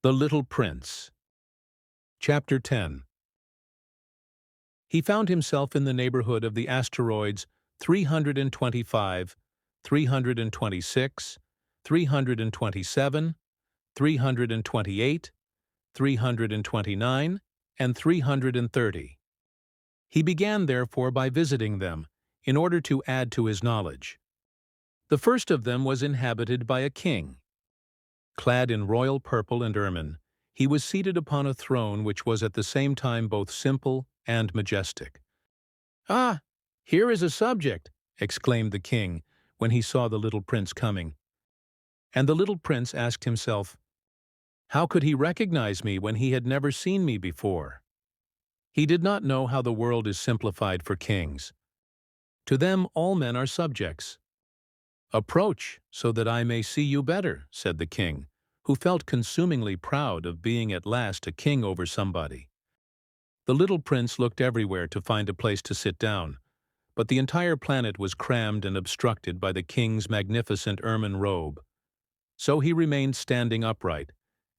The Little Prince. Chapter 10. He found himself in the neighborhood of the asteroids 325, 326, 327, 328, 329, and 330. He began, therefore, by visiting them, in order to add to his knowledge. The first of them was inhabited by a king. Clad in royal purple and ermine, he was seated upon a throne which was at the same time both simple and majestic. "Ah, here is a subject!" exclaimed the king when he saw the little prince coming. And the little prince asked himself, how could he recognize me when he had never seen me before? He did not know how the world is simplified for kings. To them all men are subjects. "Approach, so that I may see you better," said the king, who felt consumingly proud of being at last a king over somebody. The little prince looked everywhere to find a place to sit down, but the entire planet was crammed and obstructed by the king's magnificent ermine robe. So he remained standing upright,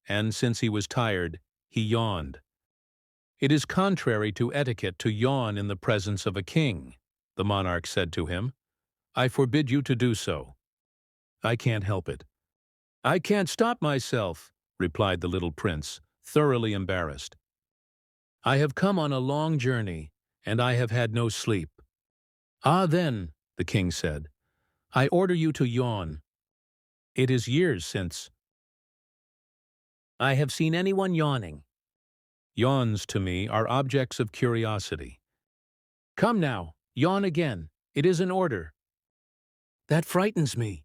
and since he was tired, he yawned. "It is contrary to etiquette to yawn in the presence of a king," the monarch said to him. "I forbid you to do so." "I can't help it." "I can't stop myself," replied the little prince, thoroughly embarrassed. "I have come on a long journey, and I have had no sleep." "Ah, then," the king said, "I order you to yawn. It is years since I have seen anyone yawning. Yawns, to me, are objects of curiosity. Come now, yawn again. It is an order." "That frightens me.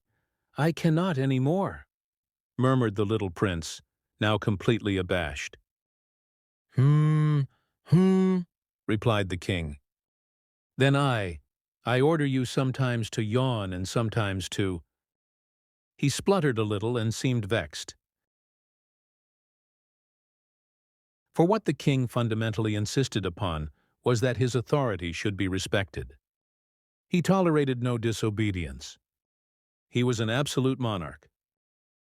I cannot any more," murmured the little prince, now completely abashed. Hmm, replied the king. "Then I order you sometimes to yawn and sometimes to—" He spluttered a little and seemed vexed. For what the king fundamentally insisted upon was that his authority should be respected. He tolerated no disobedience. He was an absolute monarch.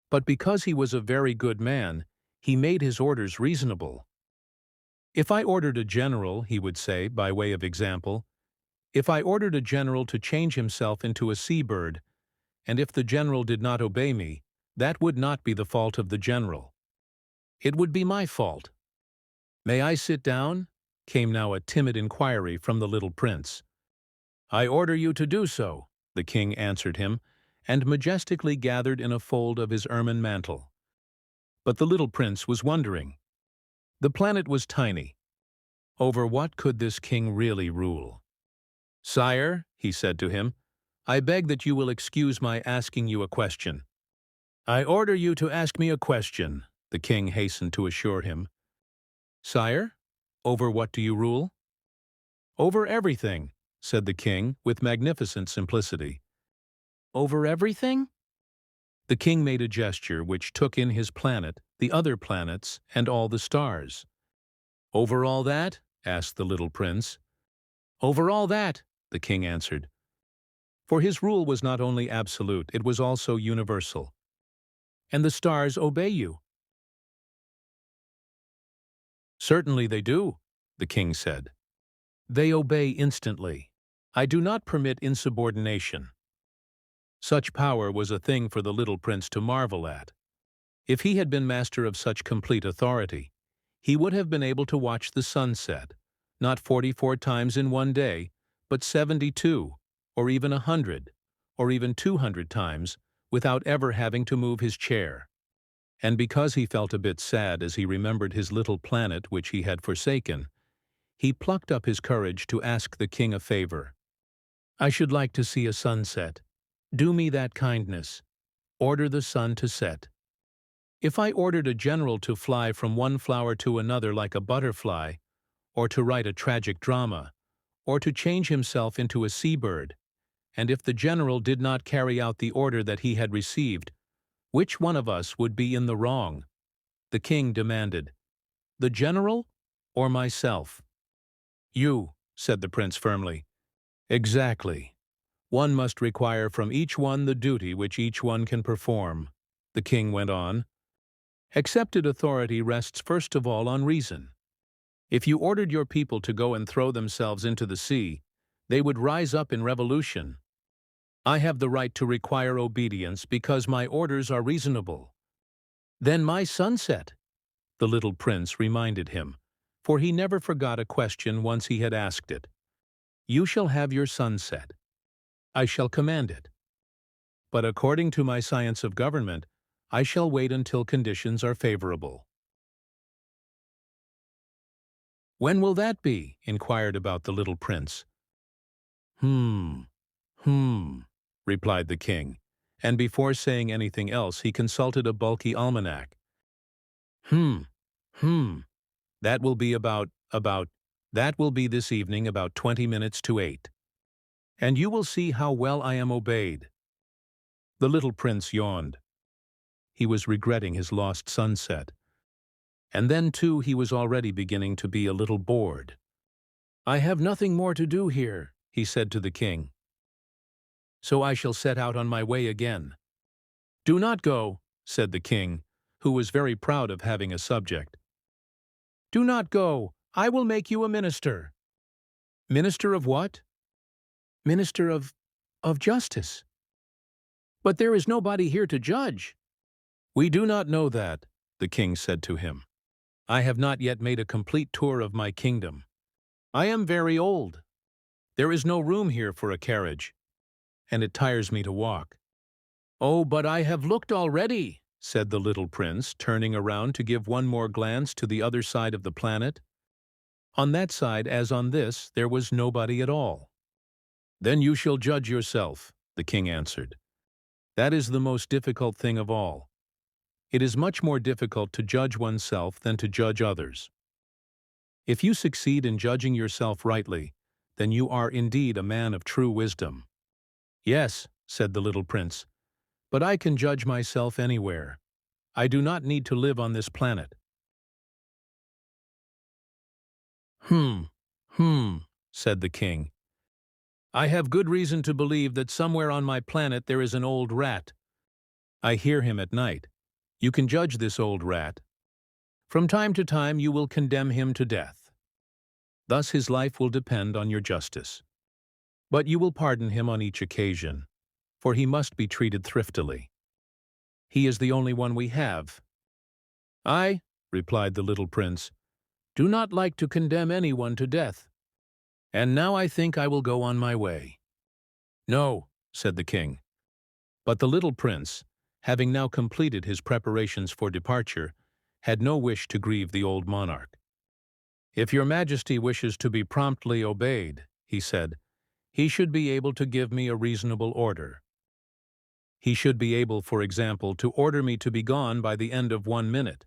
But because he was a very good man, he made his orders reasonable. "If I ordered a general," he would say, by way of example, "if I ordered a general to change himself into a seabird, and if the general did not obey me, that would not be the fault of the general. It would be my fault." "May I sit down?" came now a timid inquiry from the little prince. "I order you to do so," the king answered him, and majestically gathered in a fold of his ermine mantle. But the little prince was wondering. The planet was tiny. Over what could this king really rule? "Sire," he said to him, "I beg that you will excuse my asking you a question." "I order you to ask me a question," the king hastened to assure him. "Sire, over what do you rule?" "Over everything," said the king with magnificent simplicity. "Over everything?" The king made a gesture which took in his planet, the other planets, and all the stars. "Over all that?" asked the little prince. "Over all that," the king answered. For his rule was not only absolute, it was also universal. "And the stars obey you?" "Certainly they do," the king said. "They obey instantly. I do not permit insubordination." Such power was a thing for the little prince to marvel at. If he had been master of such complete authority, he would have been able to watch the sun set, not 44 times in one day, but 72, or even 100, or even 200 times, without ever having to move his chair. And because he felt a bit sad as he remembered his little planet which he had forsaken, he plucked up his courage to ask the king a favor. "I should like to see a sunset. Do me that kindness. Order the sun to set." If I ordered a general to fly from one flower to another like a butterfly, or to write a tragic drama, or to change himself into a seabird, and if the general did not carry out the order that he had received, which one of us would be in the wrong? The king demanded. "The general or myself?" "You," said the prince firmly. "Exactly. One must require from each one the duty which each one can perform," the king went on. Accepted authority rests first of all on reason. If you ordered your people to go and throw themselves into the sea, they would rise up in revolution. I have the right to require obedience because my orders are reasonable. Then my sunset, the little prince reminded him, for he never forgot a question once he had asked it. You shall have your sunset. I shall command it. But according to my science of government, I shall wait until conditions are favorable. When will that be? Inquired about the little prince. Hmm, replied the king, and before saying anything else he consulted a bulky almanac. Hmm, that will be that will be this evening about 20 minutes to 8. And you will see how well I am obeyed. The little prince yawned. He was regretting his lost sunset. And then, too, he was already beginning to be a little bored. I have nothing more to do here, he said to the king. So I shall set out on my way again. Do not go, said the king, who was very proud of having a subject. Do not go. I will make you a minister. Minister of what? Minister of justice. But there is nobody here to judge. We do not know that, the king said to him. I have not yet made a complete tour of my kingdom. I am very old. There is no room here for a carriage, and it tires me to walk. Oh, but I have looked already, said the little prince, turning around to give one more glance to the other side of the planet. On that side, as on this, there was nobody at all. Then you shall judge yourself, the king answered. That is the most difficult thing of all. It is much more difficult to judge oneself than to judge others. If you succeed in judging yourself rightly, then you are indeed a man of true wisdom. Yes, said the little prince, but I can judge myself anywhere. I do not need to live on this planet. Said the king. I have good reason to believe that somewhere on my planet there is an old rat. I hear him at night. You can judge this old rat. From time to time you will condemn him to death. Thus his life will depend on your justice. But you will pardon him on each occasion, for he must be treated thriftily. He is the only one we have. I, replied the little prince, do not like to condemn anyone to death. And now I think I will go on my way. No, said the king. But the little prince, having now completed his preparations for departure, had no wish to grieve the old monarch. If your majesty wishes to be promptly obeyed, he said, he should be able to give me a reasonable order. He should be able, for example, to order me to be gone by the end of 1 minute.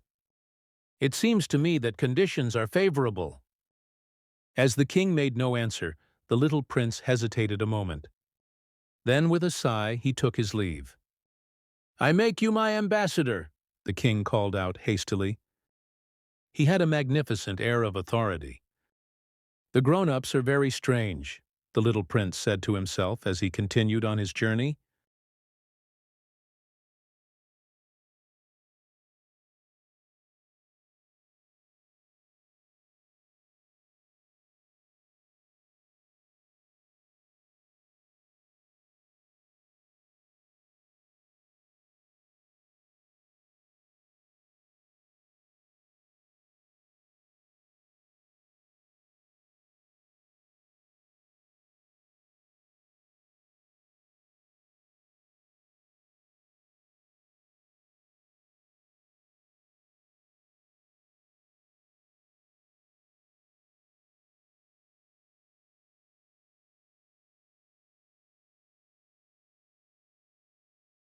It seems to me that conditions are favorable. As the king made no answer, the little prince hesitated a moment. Then, with a sigh, he took his leave. I make you my ambassador, the king called out hastily. He had a magnificent air of authority. The grown-ups are very strange, the little prince said to himself as he continued on his journey.